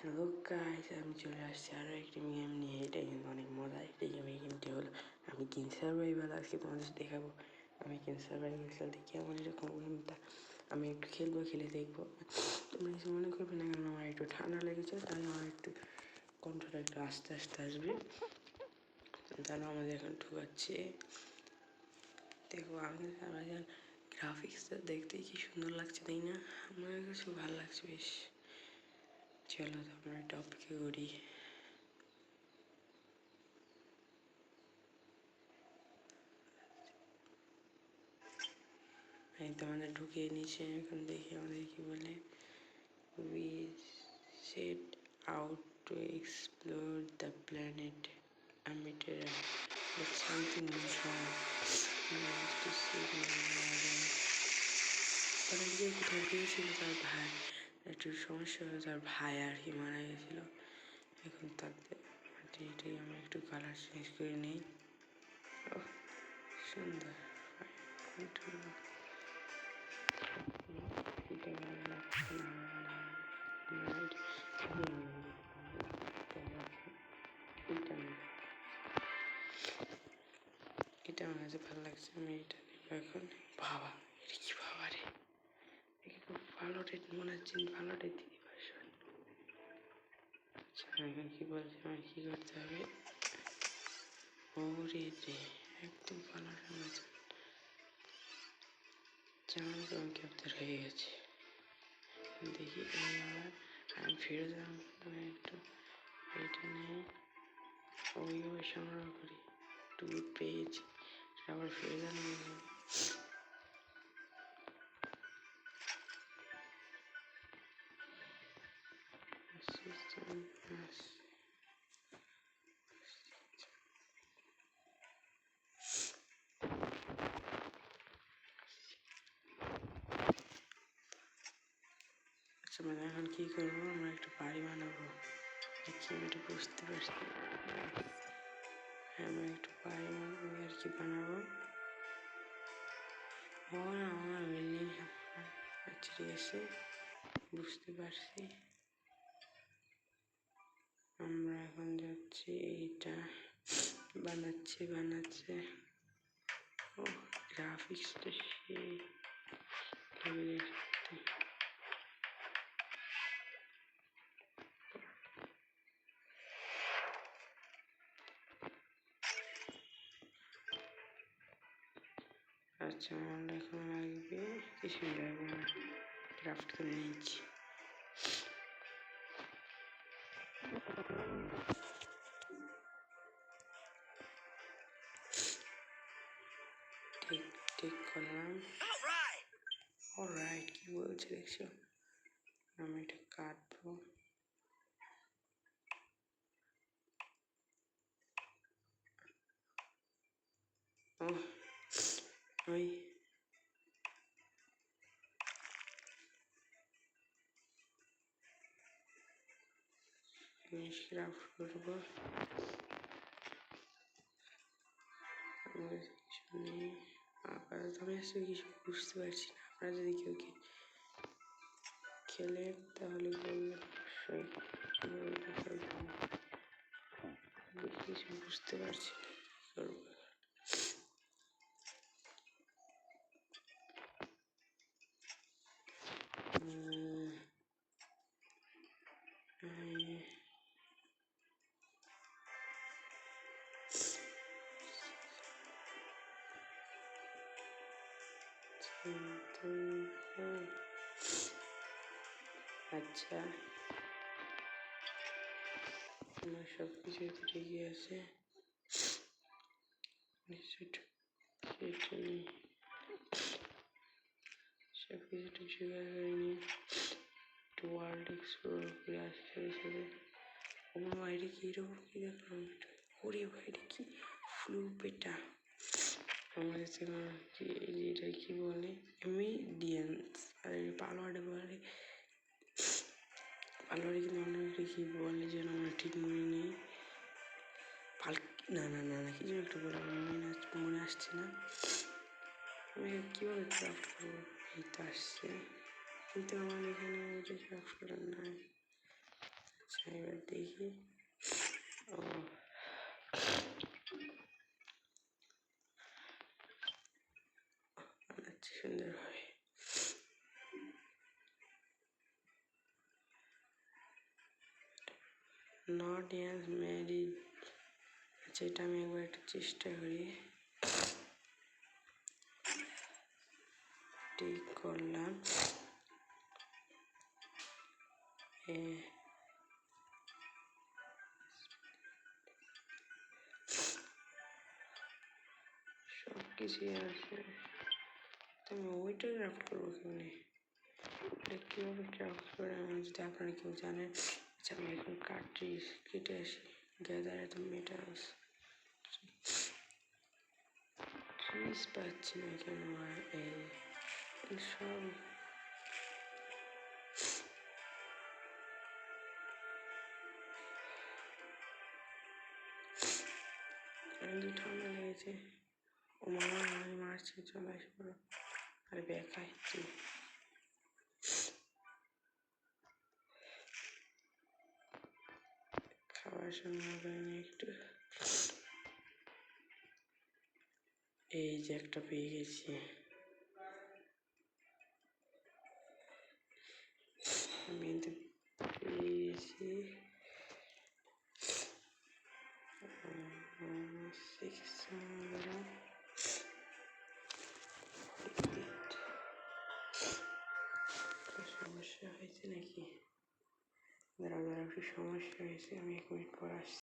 Hello guys, আমি চলে আসছি আরও একটি গেম নিয়ে। এটা কিন্তু অনেক মজা একটি গেম। এই গেমটি হলো আমি কিং সার্ভাইভাল। আজকে তোমাদের দেখাবো আমি কিং সার্ভাইভাল খেলতে কেমন এরকম গেমটা আমি একটু খেলবো, খেলে দেখবো। তোমরা কিছু মনে করবে না, কারণ আমার একটু ঠান্ডা লেগেছে, তাই আমার একটু কণ্ঠটা একটু আস্তে আস্তে আসবে। তাহলে আমাদের এখন ঢুকাচ্ছে। দেখবো আমাদের সার্ভাইভাল গ্রাফিক্সটা দেখতে কি সুন্দর লাগছে, তাই না? আমার কাছে ভালো লাগছে বেশ। চলো আমরা একটা অপেক্ষা করি। এই তো আমাদের ঢুকিয়ে নিচ্ছে। এখন দেখি আমাদের কি বলে। we set out to explore the planet Amitera with something wrong. To see তারা যে কোথাও গিয়েছিল, তার ভাই একটু সমস্যা হয়ে তার ভাই আর কি মারা গেছিল। এখন তাদের এটাই আমরা একটু কালার চেঞ্জ করে নিই। সুন্দর এটা আমার কাছে ভালো লাগছে। আমি এটা নেব এখন। বাবা, এটা কি বাবা রে! একটু ভালো রেট মনে হচ্ছে, ভালো রেট দিতে ভার্সন। আচ্ছা এখন কি বলছে, আমার কি করতে হবে? ওরে রে, একদম ভালো মতো জামার রং ক্যাপ্টার হয়ে গেছে। দেখি আমি ফিরে যাওয়ার একটু এটা নিয়ে ওইভাবে সংগ্রহ করি। টুর পেয়েছি, আবার ফিরে যাওয়া আচ্ছা, মানে এখন কি করবো? আমরা একটা বাড়ি বানাবো। দেখি আমি একটু বুঝতে পারছি। হ্যাঁ, আমরা একটু বাড়ি বানাবো আর কি বানাবো। আমার বিল্ডিং। আচ্ছা ঠিক আছে, বুঝতে পারছি। আমরা এখন যাচ্ছি, এইটা বানাচ্ছে। ও গ্রাফিক্সটা সেই লেভেলের। আচ্ছা, আমরা এখন লাগবে কিছু লাগবে না, ক্রাফট করে নিচ্ছি। ঠিক করলাম। অলরাইট, কি বলছে দেখছো? আমি এটা কাটবো। ও ওই ক্রাফট করবো। কিছু নেই আপাতত, আমি আসলে কিছু বুঝতে পারছি না। আপনারা যদি কেউ খেলে তাহলে বলবেন, কিছু বুঝতে পারছি না কি করবো। আচ্ছা, আমার সব কিছু ঠিকই আছে। সব কিছু ঠিক জোগাড় করে নিয়ে একটু ওয়ার্ল্ড এক্সপ্লোর করে আসি সাথে সাথে। আমার বাইরে কি এরকম কি দেখলাম, ওরে বাইরে কি ফ্লুপ এটা! আমার কাছে এটা কি বলে, মিডিয়ান্স আর পালোয়ারে বলে। পালোয়ারে কিন্তু অনেক কি বলে যেন আমার ঠিক মনে নেই। না না না না, কি যেন একটু বলে, মনে আসছে না। আমি কীভাবে ক্রাফট করবো? এই তো আসছে, কিন্তু আমার এখানে ওটা ক্রাফট করার নাই। আচ্ছা, এবার দেখি। ও বানাচ্ছি সুন্দরভাবে। Not year married. আচ্ছা, এটা আমি একবার একটু চেষ্টা করি। ঠিক করলাম। সব কিছুই আছে, আমি ওইটা ক্রাফট করবো কেমনি? এটা কীভাবে ক্রাফট করে আমি যদি আপনারা কেউ জানেন। আচ্ছা, আমি এখন কার্ট্রিজ কেটে আসি। গ্যাদার এত মেটালস। ট্রিজ পাচ্ছি না কেন? এই সব ঠান্ডা লেগেছে। ও মামা আমাকে মারছে, চলে আসবো। আরে বেকায় তুই। খাবার সময় পাইনি একটু। এই যে একটা পেয়ে গেছি। আমি কিন্তু পেয়ে গেছি। 600 সমস্যা হয়েছে নাকি? দাঁড়াও, একটু সমস্যা হয়েছে, আমি 1 মিনিট পর আসছি।